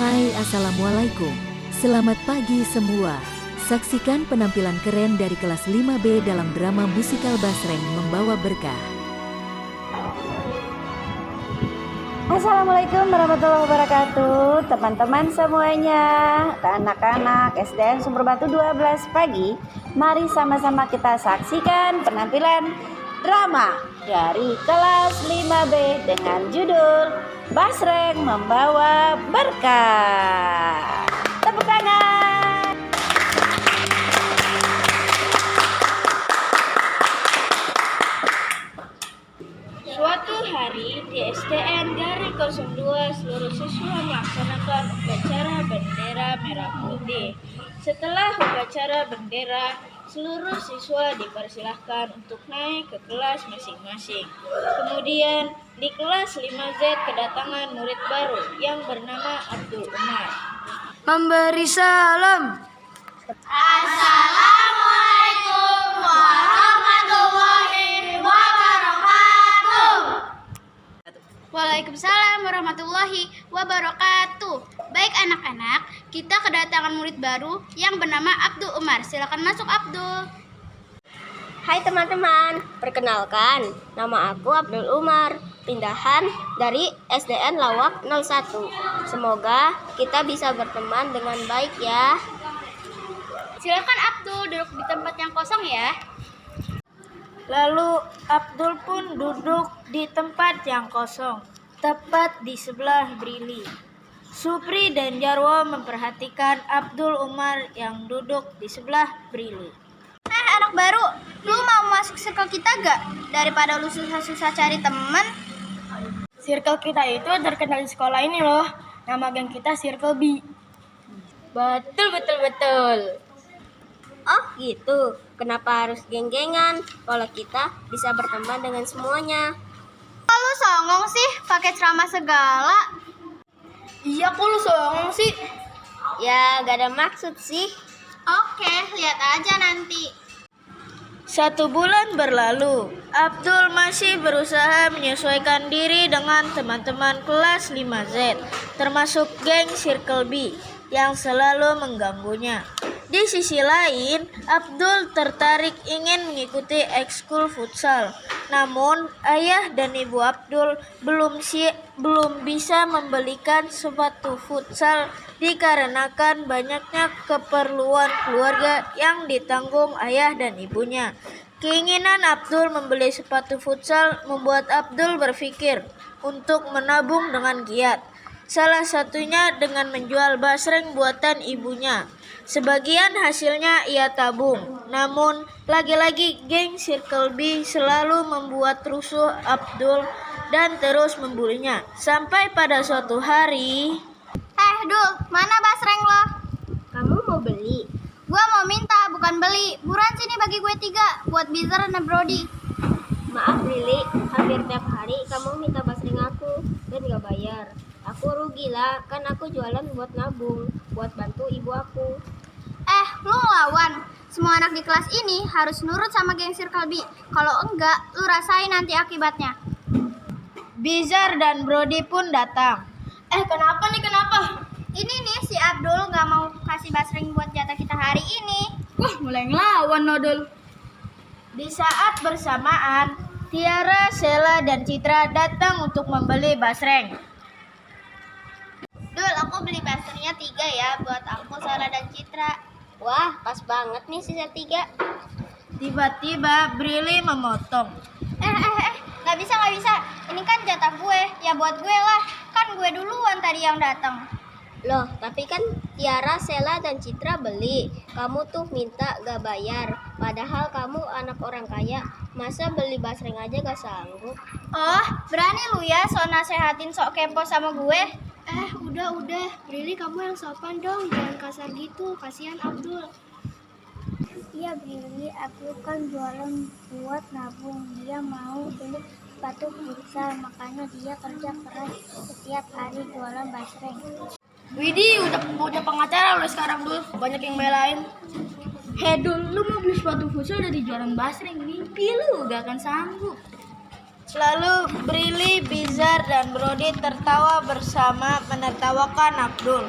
Hai, Assalamualaikum. Selamat pagi semua. Saksikan penampilan keren dari kelas 5B dalam drama musikal Basreng Membawa Berkah. Assalamualaikum warahmatullahi wabarakatuh. Teman-teman semuanya, anak-anak SDN Sumber Batu 12 pagi. Mari sama-sama kita saksikan penampilan drama dari kelas 5B dengan judul Basreng Membawa Berkah. Tepuk tangan. Suatu hari di SDN Garing 02 seluruh siswa melaksanakan upacara bendera merah putih. Setelah upacara bendera, seluruh siswa dipersilahkan untuk naik ke kelas masing-masing. Kemudian di kelas 5Z kedatangan murid baru yang bernama Abdul Umar. Memberi salam. Assalamualaikum warahmatullahi wabarakatuh. Waalaikumsalam warahmatullahi wabarakatuh. Baik anak-anak, kita kedatangan murid baru yang bernama Abdul Umar. Silakan masuk Abdul. Hai teman-teman, perkenalkan, nama aku Abdul Umar, pindahan dari SDN Lawak 01. Semoga kita bisa berteman dengan baik ya. Silakan Abdul duduk di tempat yang kosong ya. Lalu Abdul pun duduk di tempat yang kosong, tepat di sebelah Brili. Supri dan Jarwo memperhatikan Abdul Umar yang duduk di sebelah Brili. Anak baru, lu mau masuk circle kita gak? Daripada lu susah-susah cari temen. Circle kita itu terkenal di sekolah ini loh. Nama geng kita Circle B. Betul. Oh gitu, kenapa harus geng-gengan kalau kita bisa berteman dengan semuanya? Lu songong sih, pakai ceramah segala. Iya, kok lu songong sih? Ya gak ada maksud sih. Oke, lihat aja nanti. 1 bulan berlalu, Abdul masih berusaha menyesuaikan diri dengan teman-teman kelas 5Z, termasuk geng Circle B yang selalu mengganggunya. Di sisi lain, Abdul tertarik ingin mengikuti ekskul futsal. Namun, ayah dan ibu Abdul belum bisa membelikan sepatu futsal dikarenakan banyaknya keperluan keluarga yang ditanggung ayah dan ibunya. Keinginan Abdul membeli sepatu futsal membuat Abdul berpikir untuk menabung dengan giat. Salah satunya dengan menjual basreng buatan ibunya. Sebagian hasilnya ia tabung. Namun, lagi-lagi geng Circle B selalu membuat rusuh Abdul dan terus membulinya. Sampai pada suatu hari, Dul, mana basreng lo? Kamu mau beli? Gua mau minta, bukan beli. Buruan sini bagi gue 3 buat Bizar dan Brody. Maaf Lili, hampir tiap hari kamu minta basreng aku dan gak bayar. Aku rugi lah, kan aku jualan buat nabung, buat bantu ibu aku. Lu ngelawan. Semua anak di kelas ini harus nurut sama geng Circle B. Kalau enggak, lu rasain nanti akibatnya. Bizar dan Brody pun datang. Kenapa? Ini nih si Abdul gak mau kasih basreng buat jatah kita hari ini. Wah, mulai ngelawan Nodul. Di saat bersamaan, Tiara, Sheila, dan Citra datang untuk membeli basreng. Dul, aku beli basrengnya 3 ya buat aku, Sarah, dan Citra. Wah, pas banget nih sisa 3. Tiba-tiba Brili memotong. Gak bisa. Ini kan jatah gue, ya buat gue lah. Kan gue duluan tadi yang datang. Loh, tapi kan Tiara, Sheila, dan Citra beli. Kamu tuh minta gak bayar. Padahal kamu anak orang kaya. Masa beli basreng aja gak sanggup? Oh, berani lu ya sok nasehatin sok kepo sama gue. Udah, Brili kamu yang sopan dong, jangan kasar gitu, kasihan Abdul. Iya Brili, Abdul kan jualan buat nabung, dia mau beli sepatu futsal, makanya dia kerja keras setiap hari jualan basreng. Widih, udah pengacara lo sekarang dulu, banyak yang belain. Dul, lu mau beli sepatu futsal dari jualan basreng, mimpi lu gak akan sanggup. Lalu Brili, Bizar, dan Brody tertawa bersama menertawakan Abdul.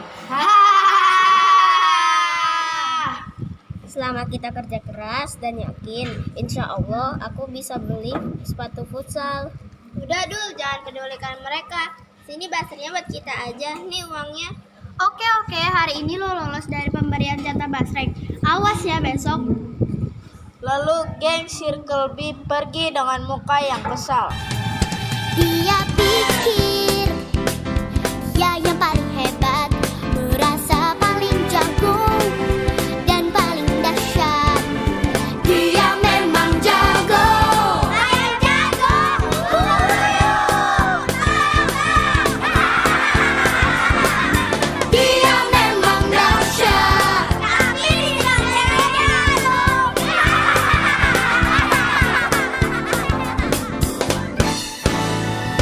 Selama kita kerja keras dan yakin, insya Allah aku bisa beli sepatu futsal. Udah Dul, jangan pedulikan mereka. Sini basrinya buat kita aja, nih uangnya. Oke, hari ini lo lolos dari pemberian jatah basreng. Awas ya besok. Lalu geng Circle B pergi dengan muka yang kesal. Dia pikir dia yang paling hebat, merasa paling jago dan paling dahsyat. Dia memang jago. Saya jago. Dia memang dahsyat. Tapi tidak jago.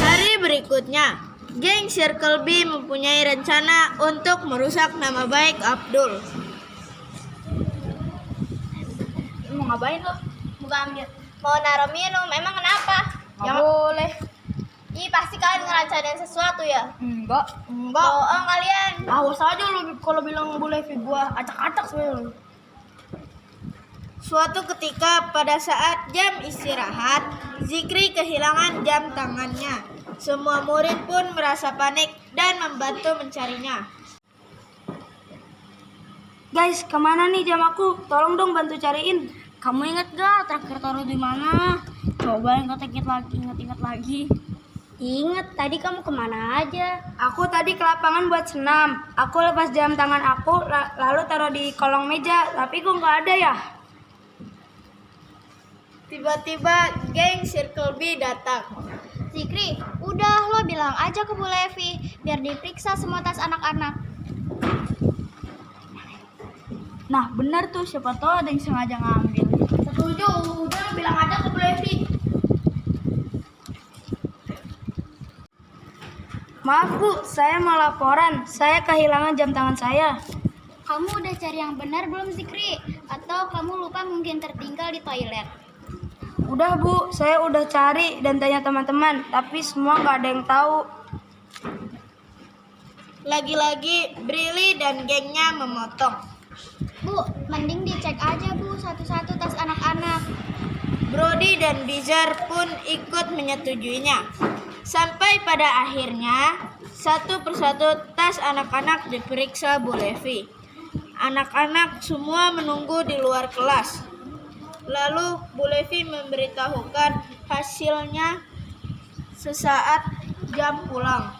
Hari berikutnya, geng Circle B mempunyai rencana untuk merusak nama baik Abdul. Mau ngapain lo? Mau naruh minum, emang kenapa? Nggak boleh. Ih, pasti kalian ngerancanain sesuatu ya? Enggak. Bohong kalian. Awas aja lo kalau bilang boleh gua acak-acak sebenarnya lo. Suatu ketika pada saat jam istirahat, Zikri kehilangan jam tangannya. Semua murid pun merasa panik dan membantu mencarinya. Guys, kemana nih jam aku? Tolong dong bantu cariin. Kamu inget gak terakhir taruh di mana? Coba ingat lagi. Ingat, tadi kamu kemana aja? Aku tadi ke lapangan buat senam. Aku lepas jam tangan aku, lalu taruh di kolong meja. Tapi kok nggak ada ya? Tiba-tiba geng Circle B datang. Zikri, udah lo bilang aja ke Bu Levi biar diperiksa semua tas anak-anak. Nah, benar tuh, siapa tahu ada yang sengaja ngambil. Setuju, udah bilang aja ke Bu Levi. Maaf Bu, saya mau laporan. Saya kehilangan jam tangan saya. Kamu udah cari yang benar belum Zikri? Atau kamu lupa mungkin tertinggal di toilet? Udah Bu, saya udah cari dan tanya teman-teman, tapi semua nggak ada yang tahu. Lagi-lagi Brili dan gengnya memotong. Bu, mending dicek aja Bu satu-satu tas anak-anak. Brody dan Bizar pun ikut menyetujuinya. Sampai pada akhirnya, satu persatu tas anak-anak diperiksa Bu Levi. Anak-anak semua menunggu di luar kelas. Lalu Bu Levi memberitahukan hasilnya sesaat jam pulang.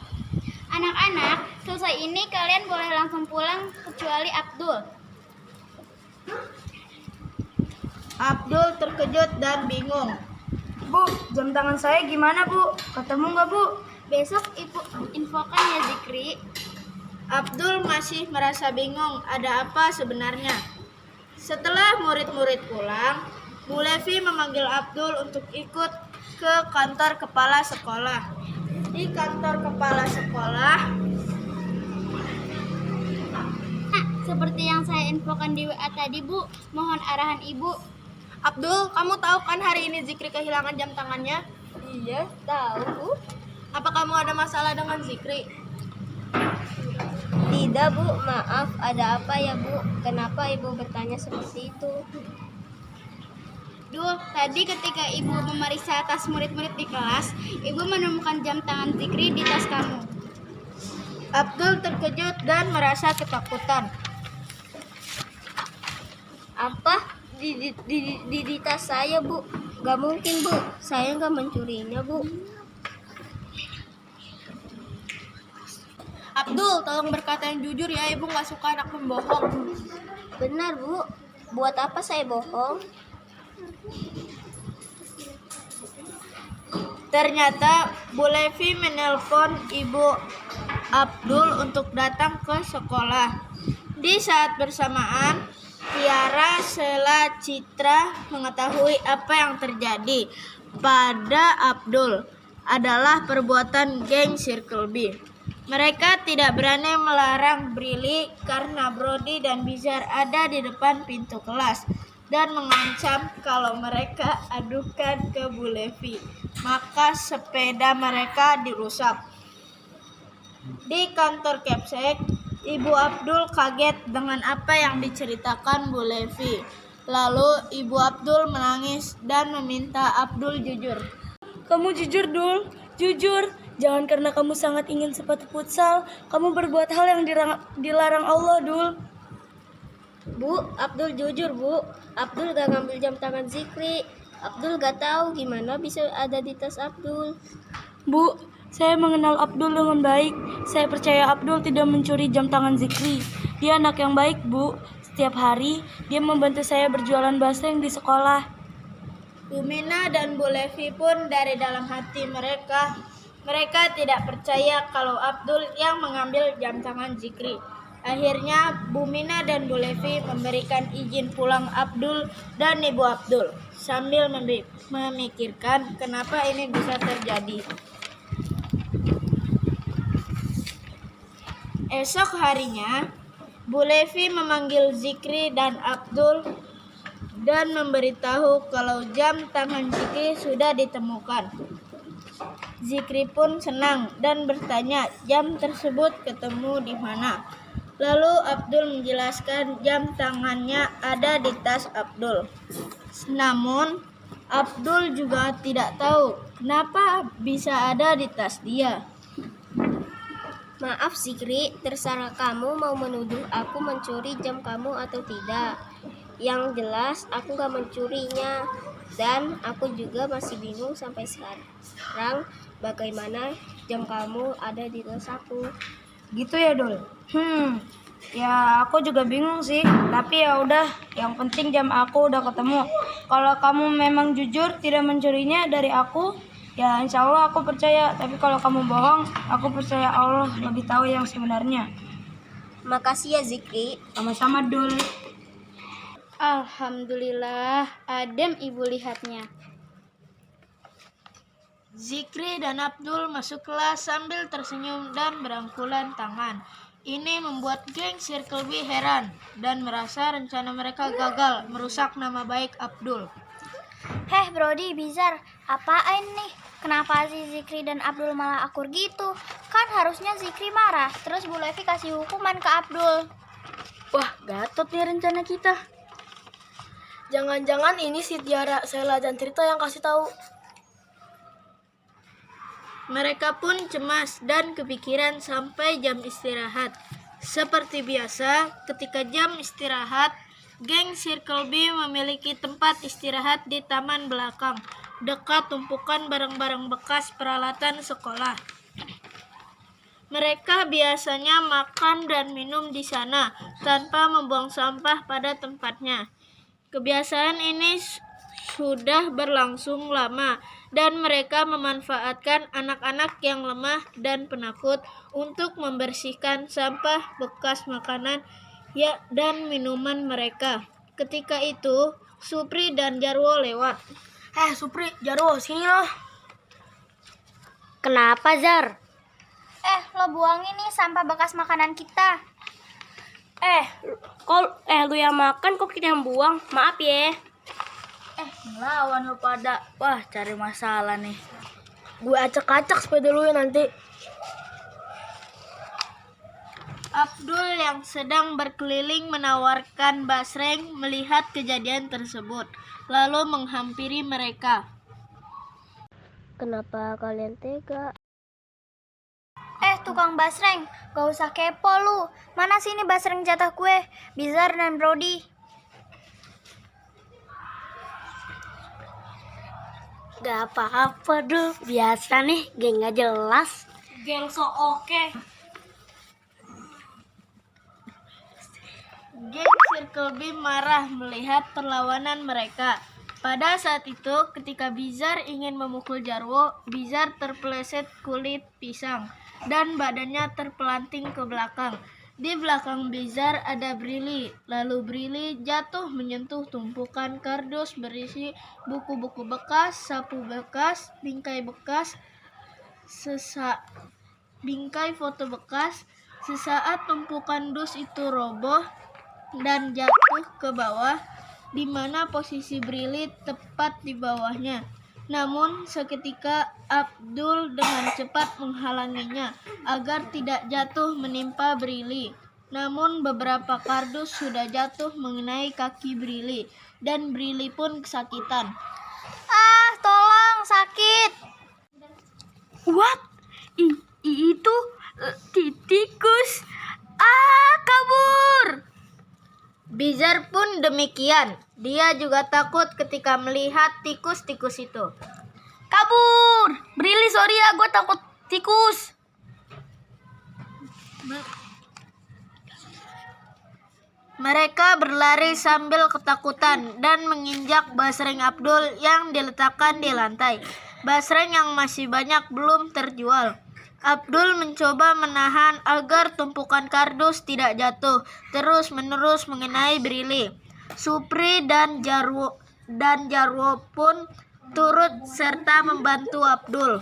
Anak-anak, selesai ini kalian boleh langsung pulang kecuali Abdul. Abdul terkejut dan bingung. Bu, jam tangan saya gimana Bu? Ketemu nggak Bu? Besok Ibu infokan ya Zikri. Abdul masih merasa bingung ada apa sebenarnya. Setelah murid-murid pulang, Bu Levi memanggil Abdul untuk ikut ke kantor kepala sekolah. Di kantor kepala sekolah, Seperti yang saya infokan di WA tadi Bu, mohon arahan Ibu. Abdul, kamu tahu kan hari ini Zikri kehilangan jam tangannya? Iya, tahu Bu. Apa kamu ada masalah dengan Zikri? Tidak Bu, maaf. Ada apa ya Bu? Kenapa Ibu bertanya seperti itu? Dul, tadi ketika Ibu memeriksa tas murid-murid di kelas, Ibu menemukan jam tangan Zikri di tas kamu. Abdul terkejut dan merasa ketakutan. Apa? Di tas saya Bu. Gak mungkin Bu, saya gak mencurinya Bu. Abdul, tolong berkata yang jujur ya, Ibu gak suka anak pembohong. Benar Bu, buat apa saya bohong? Ternyata Bu Levi menelpon Ibu Abdul untuk datang ke sekolah. Di saat bersamaan, Tiara, Sela, Citra mengetahui apa yang terjadi pada Abdul adalah perbuatan geng Circle B. Mereka tidak berani melarang Brili karena Brody dan Bizar ada di depan pintu kelas. dan mengancam kalau mereka adukan ke Bu Levi, maka sepeda mereka dirusak. Di kantor Capsek, Ibu Abdul kaget dengan apa yang diceritakan Bu Levi. Lalu Ibu Abdul menangis dan meminta Abdul jujur. Kamu jujur, Dul. Jujur. Jangan karena kamu sangat ingin sepatu futsal, kamu berbuat hal yang dilarang Allah, Dul. Bu, Abdul jujur, Bu. Abdul gak ngambil jam tangan Zikri. Abdul gak tahu gimana bisa ada di tas Abdul. Bu, saya mengenal Abdul dengan baik. Saya percaya Abdul tidak mencuri jam tangan Zikri. Dia anak yang baik, Bu. Setiap hari, dia membantu saya berjualan basreng di sekolah. Bu Mina dan Bu Levi pun dari dalam hati mereka tidak percaya kalau Abdul yang mengambil jam tangan Zikri. Akhirnya Bu Mina dan Bu Levi memberikan izin pulang Abdul dan Ibu Abdul sambil memikirkan kenapa ini bisa terjadi. Esok harinya, Bu Levi memanggil Zikri dan Abdul dan memberitahu kalau jam tangan Zikri sudah ditemukan. Zikri pun senang dan bertanya jam tersebut ketemu di mana. Lalu Abdul menjelaskan jam tangannya ada di tas Abdul. Namun Abdul juga tidak tahu kenapa bisa ada di tas dia. Maaf Zikri, terserah kamu mau menuduh aku mencuri jam kamu atau tidak. Yang jelas aku gak mencurinya. Dan aku juga masih bingung sampai sekarang bagaimana jam kamu ada di tas aku. Gitu ya, Dul? Ya aku juga bingung sih. Tapi ya udah, yang penting jam aku udah ketemu. Kalau kamu memang jujur tidak mencurinya dari aku, ya insya Allah aku percaya. Tapi kalau kamu bohong, aku percaya Allah lebih tahu yang sebenarnya. Makasih ya Zikri. Sama-sama, Dul. Alhamdulillah, adem ibu lihatnya. Zikri dan Abdul masuk kelas sambil tersenyum dan berangkulan tangan. Ini membuat geng Circle B heran dan merasa rencana mereka gagal merusak nama baik Abdul. Heh Brody, Bizar, apaan nih? Kenapa si Zikri dan Abdul malah akur gitu? Kan harusnya Zikri marah, terus Bu Levi kasih hukuman ke Abdul. Wah, gatot nih rencana kita. Jangan-jangan ini si Tiara, Sela, dan Trita yang kasih tahu. Mereka pun cemas dan kepikiran sampai jam istirahat. Seperti biasa, ketika jam istirahat, geng Circle B memiliki tempat istirahat di taman belakang, dekat tumpukan barang-barang bekas peralatan sekolah. Mereka biasanya makan dan minum di sana tanpa membuang sampah pada tempatnya. Kebiasaan ini sudah berlangsung lama dan mereka memanfaatkan anak-anak yang lemah dan penakut untuk membersihkan sampah bekas makanan dan minuman mereka. Ketika itu, Supri dan Jarwo lewat. Supri, Jarwo, sini loh. Kenapa Zar? Lo buangin nih sampah bekas makanan kita. Lu yang makan kok kita yang buang? Maaf ya. Ngelawan lu pada. Wah, cari masalah nih. Gue acak-acak sepeda lu ya nanti. Abdul yang sedang berkeliling menawarkan basreng melihat kejadian tersebut, lalu menghampiri mereka. Kenapa kalian tega? Tukang basreng, gak usah kepo lu. Mana sini basreng jatah gue, Bizar dan Brody. Gak apa-apa dulu, biasa nih, geng gak jelas. Geng so oke. Geng Circle B marah melihat perlawanan mereka. Pada saat itu, ketika Bizar ingin memukul Jarwo, Bizar terpeleset kulit pisang dan badannya terpelanting ke belakang. Di belakang Bizar ada Brili, lalu Brili jatuh menyentuh tumpukan kardus berisi buku-buku bekas, sapu bekas, bingkai bekas, bingkai foto bekas. Sesaat tumpukan dus itu roboh dan jatuh ke bawah. di mana posisi Brili tepat di bawahnya. Namun seketika Abdul dengan cepat menghalanginya agar tidak jatuh menimpa Brili. Namun beberapa kardus sudah jatuh mengenai kaki Brili dan Brili pun kesakitan. Ah, tolong, sakit. What? Itu tikus. Ah, kabur. Bizar pun demikian. Dia juga takut ketika melihat tikus-tikus itu. Kabur. Brili, sorry ya, gue takut tikus. Mereka berlari sambil ketakutan dan menginjak basreng Abdul yang diletakkan di lantai. Basreng yang masih banyak belum terjual. Abdul mencoba menahan agar tumpukan kardus tidak jatuh terus-menerus mengenai Brili. Supri dan Jarwo pun turut serta membantu Abdul.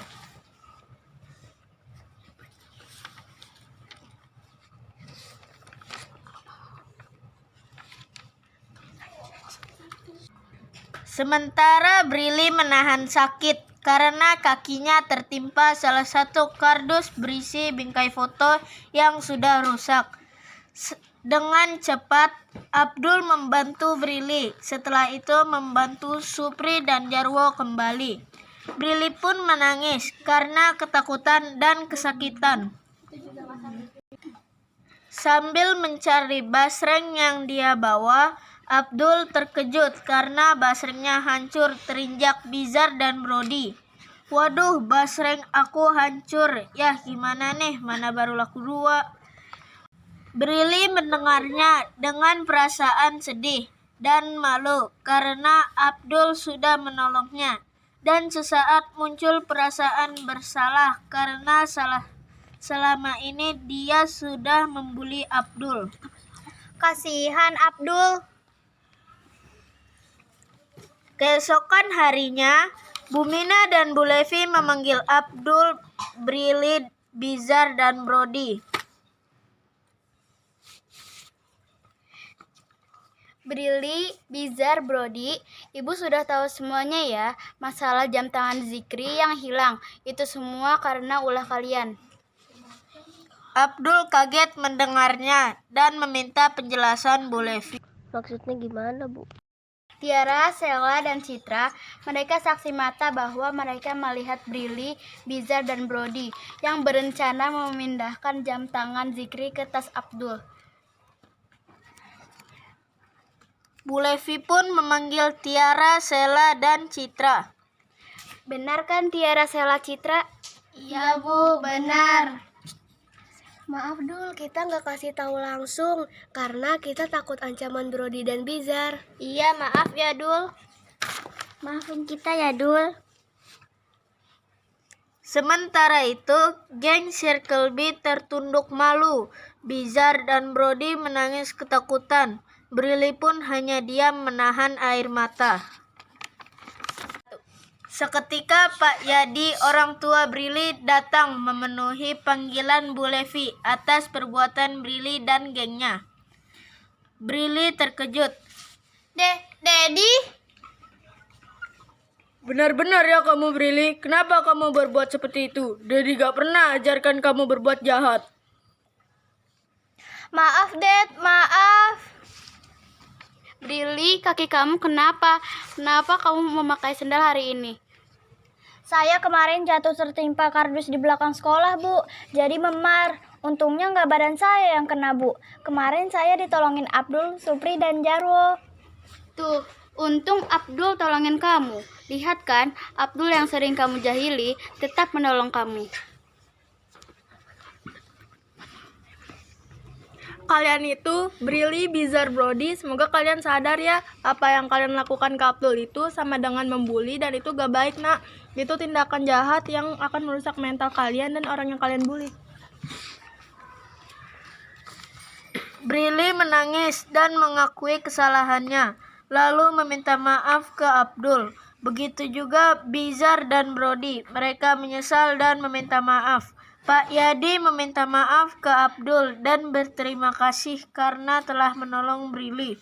Sementara Brili menahan sakit karena kakinya tertimpa salah satu kardus berisi bingkai foto yang sudah rusak. Dengan cepat, Abdul membantu Brili. Setelah itu membantu Supri dan Jarwo kembali. Brili pun menangis karena ketakutan dan kesakitan. Sambil mencari basreng yang dia bawa, Abdul terkejut karena basrengnya hancur terinjak Bizar dan Brody. Waduh, basreng aku hancur. Yah, gimana nih, mana baru laku 2. Brili mendengarnya dengan perasaan sedih dan malu karena Abdul sudah menolongnya. Dan sesaat muncul perasaan bersalah karena selama ini dia sudah membuli Abdul. Kasihan Abdul. Keesokan harinya, Bu Mina dan Bu Levi memanggil Abdul, Brili, Bizar, dan Brody. Brili, Bizar, Brody, Ibu sudah tahu semuanya ya, masalah jam tangan Zikri yang hilang. Itu semua karena ulah kalian. Abdul kaget mendengarnya dan meminta penjelasan Bu Levi. Maksudnya gimana, Bu? Tiara, Sela, dan Citra, mereka saksi mata bahwa mereka melihat Brili, Bizar, dan Brody yang berencana memindahkan jam tangan Zikri ke tas Abdul. Bu Levi pun memanggil Tiara, Sela, dan Citra. Benar kan Tiara, Sela, Citra? Iya Bu, benar. Maaf Dul, kita nggak kasih tahu langsung karena kita takut ancaman Brody dan Bizar. Iya, maaf ya, Dul. Maafin kita ya Dul. Sementara itu, geng Circle B tertunduk malu. Bizar dan Brody menangis ketakutan. Brili pun hanya diam menahan air mata. Seketika Pak Yadi, orang tua Brili, datang memenuhi panggilan Bu Levi atas perbuatan Brili dan gengnya. Brili terkejut. Dedi? Benar-benar ya kamu Brili, kenapa kamu berbuat seperti itu? Dedi gak pernah ajarkan kamu berbuat jahat. Maaf, Dad, maaf. Brili, kaki kamu kenapa? Kenapa kamu memakai sendal hari ini? Saya kemarin jatuh tertimpa kardus di belakang sekolah, Bu. Jadi memar. Untungnya nggak badan saya yang kena, Bu. Kemarin saya ditolongin Abdul, Supri, dan Jarwo. Tuh, untung Abdul tolongin kamu. Lihat kan, Abdul yang sering kamu jahili tetap menolong kamu. Kalian itu Brili, Bizar, Brody, semoga kalian sadar ya, apa yang kalian lakukan ke Abdul itu sama dengan membuli dan itu gak baik nak. Itu tindakan jahat yang akan merusak mental kalian dan orang yang kalian bully. Brili menangis dan mengakui kesalahannya, lalu meminta maaf ke Abdul. Begitu juga Bizar dan Brody, mereka menyesal dan meminta maaf. Pak Yadi meminta maaf ke Abdul dan berterima kasih karena telah menolong Brili.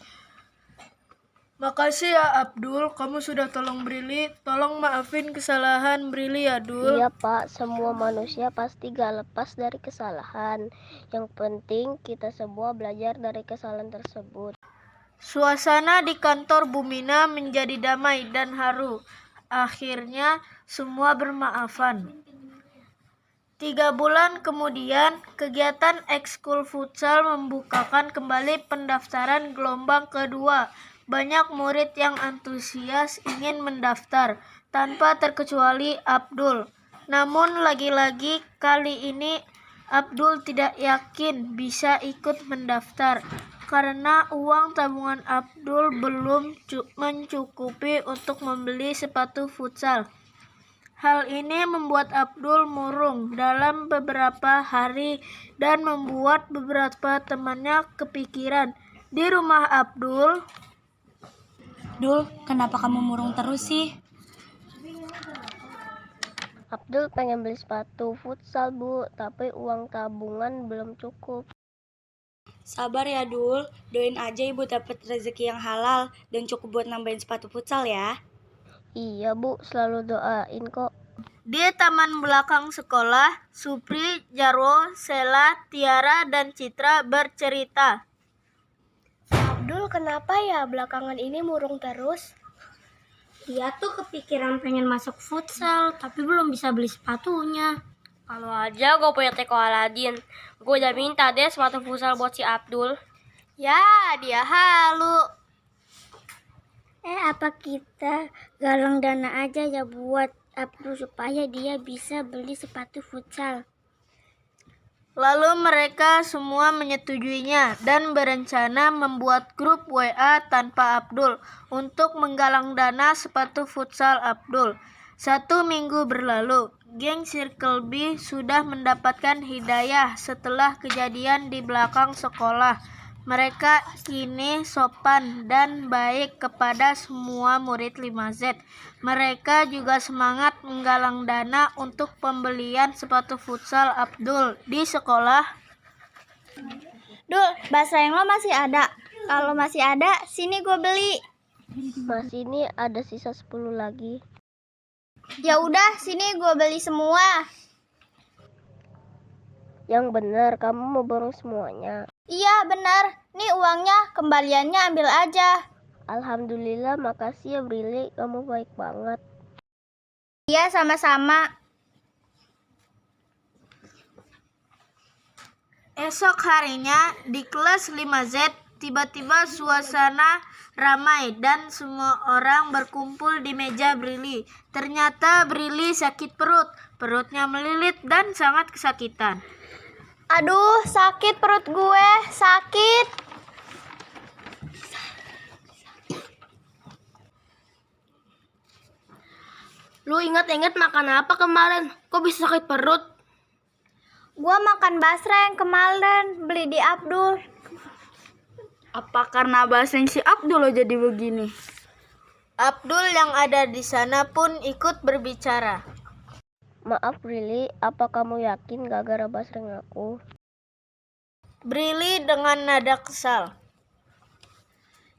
Makasih ya Abdul, kamu sudah tolong Brili. Tolong maafin kesalahan Brili ya, Dul. Iya Pak, semua manusia pasti gak lepas dari kesalahan. Yang penting kita semua belajar dari kesalahan tersebut. Suasana di kantor Bumina menjadi damai dan haru. Akhirnya semua bermaafan. 3 bulan kemudian, kegiatan ekskul futsal membukakan kembali pendaftaran gelombang kedua. Banyak murid yang antusias ingin mendaftar, tanpa terkecuali Abdul. Namun lagi-lagi kali ini Abdul tidak yakin bisa ikut mendaftar, karena uang tabungan Abdul belum mencukupi untuk membeli sepatu futsal. Hal ini membuat Abdul murung dalam beberapa hari dan membuat beberapa temannya kepikiran. Di rumah Abdul, Dul, kenapa kamu murung terus sih? Abdul pengen beli sepatu futsal Bu, tapi uang tabungan belum cukup. Sabar ya Dul, doain aja ibu dapat rezeki yang halal dan cukup buat nambahin sepatu futsal ya. Iya Bu, selalu doain kok. di taman belakang sekolah, Supri, Jarwo, Sela, Tiara, dan Citra bercerita. Abdul kenapa ya belakangan ini murung terus? Dia tuh kepikiran pengen masuk futsal, tapi belum bisa beli sepatunya. Kalau aja gue punya teko Aladin, gue udah minta deh sepatu futsal buat si Abdul. Ya, dia halu. Apa kita galang dana aja ya buat Abdul supaya dia bisa beli sepatu futsal? Lalu mereka semua menyetujuinya dan berencana membuat grup WA tanpa Abdul untuk menggalang dana sepatu futsal Abdul. 1 minggu berlalu, geng Circle B sudah mendapatkan hidayah setelah kejadian di belakang sekolah. Mereka kini sopan dan baik kepada semua murid 5Z. Mereka juga semangat menggalang dana untuk pembelian sepatu futsal Abdul di sekolah. Dul, basreng lo masih ada? Kalau masih ada, sini gue beli. Mas ini ada sisa 10 lagi. Ya udah, sini gue beli semua. Yang benar, kamu mau borong semuanya. Iya benar, nih uangnya, kembaliannya ambil aja. Alhamdulillah, makasih ya Brili, kamu baik banget. Iya sama-sama. Esok harinya di kelas 5Z tiba-tiba suasana ramai dan semua orang berkumpul di meja Brili. Ternyata Brili sakit perut, perutnya melilit dan sangat kesakitan. Aduh, sakit perut gue, sakit. Lu ingat-ingat makan apa kemarin? Kok bisa sakit perut? Gue makan basreng kemarin, beli di Abdul. Apa karena basreng si Abdul lo jadi begini? Abdul yang ada di sana pun ikut berbicara. Maaf Brili, apa kamu yakin gara-gara basreng aku? Brili dengan nada kesal.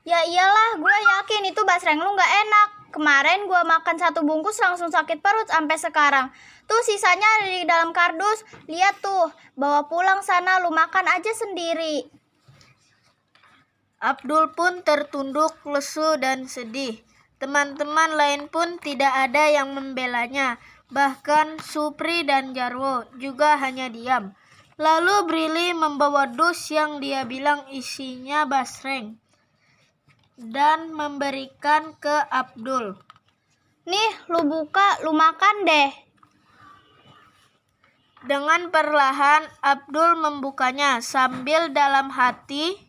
Ya iyalah, gue yakin itu basreng lu gak enak. Kemarin gue makan 1 bungkus langsung sakit perut sampai sekarang. Tuh sisanya ada di dalam kardus. Lihat tuh, bawa pulang sana, lu makan aja sendiri. Abdul pun tertunduk lesu dan sedih. Teman-teman lain pun tidak ada yang membelanya. Bahkan Supri dan Jarwo juga hanya diam. Lalu Brili membawa dus yang dia bilang isinya basreng dan memberikan ke Abdul. Nih, lu buka, lu makan deh. Dengan perlahan Abdul membukanya sambil dalam hati,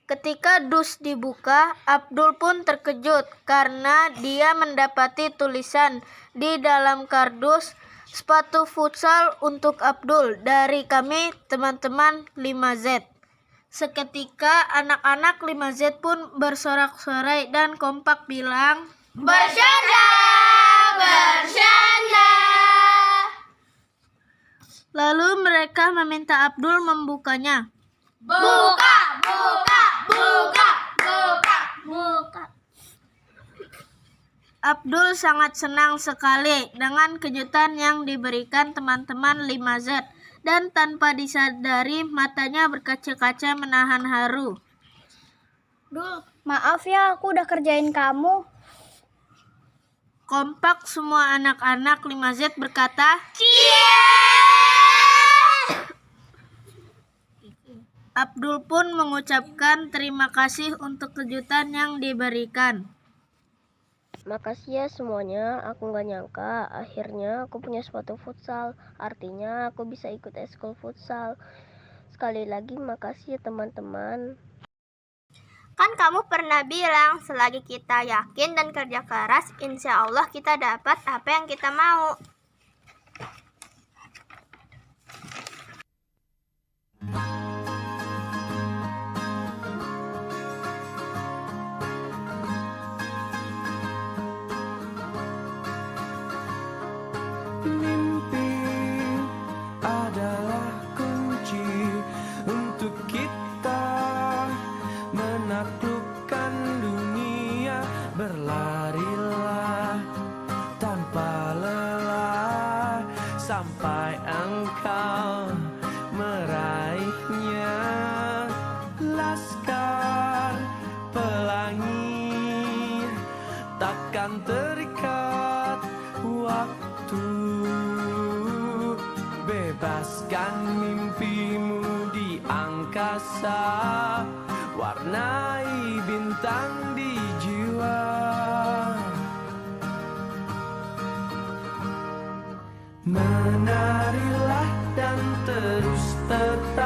ketika dus dibuka, Abdul pun terkejut karena dia mendapati tulisan di dalam kardus, sepatu futsal untuk Abdul dari kami teman-teman 5Z. Seketika anak-anak 5Z pun bersorak-sorai dan kompak bilang, "Bercanda! Bercanda!" Lalu mereka meminta Abdul membukanya. Buka, buka, buka, buka, buka. Abdul sangat senang sekali dengan kejutan yang diberikan teman-teman 5Z dan tanpa disadari matanya berkaca-kaca menahan haru. Dul, maaf ya aku udah kerjain kamu. Kompak semua anak-anak 5Z berkata, Abdul pun mengucapkan terima kasih untuk kejutan yang diberikan. Makasih ya semuanya, aku nggak nyangka akhirnya aku punya sepatu futsal. Artinya aku bisa ikut eskul futsal. Sekali lagi makasih ya teman-teman. Kan kamu pernah bilang selagi kita yakin dan kerja keras, insya Allah kita dapat apa yang kita mau. Mimpi adalah kunci untuk kita menaklukkan dunia. Berlarilah tanpa lelah sampai engkau meraihnya. Laskar pelangi takkan terikat waktu. Bebaskan mimpimu di angkasa, warnai bintang di jiwa. Menarilah dan terus tetap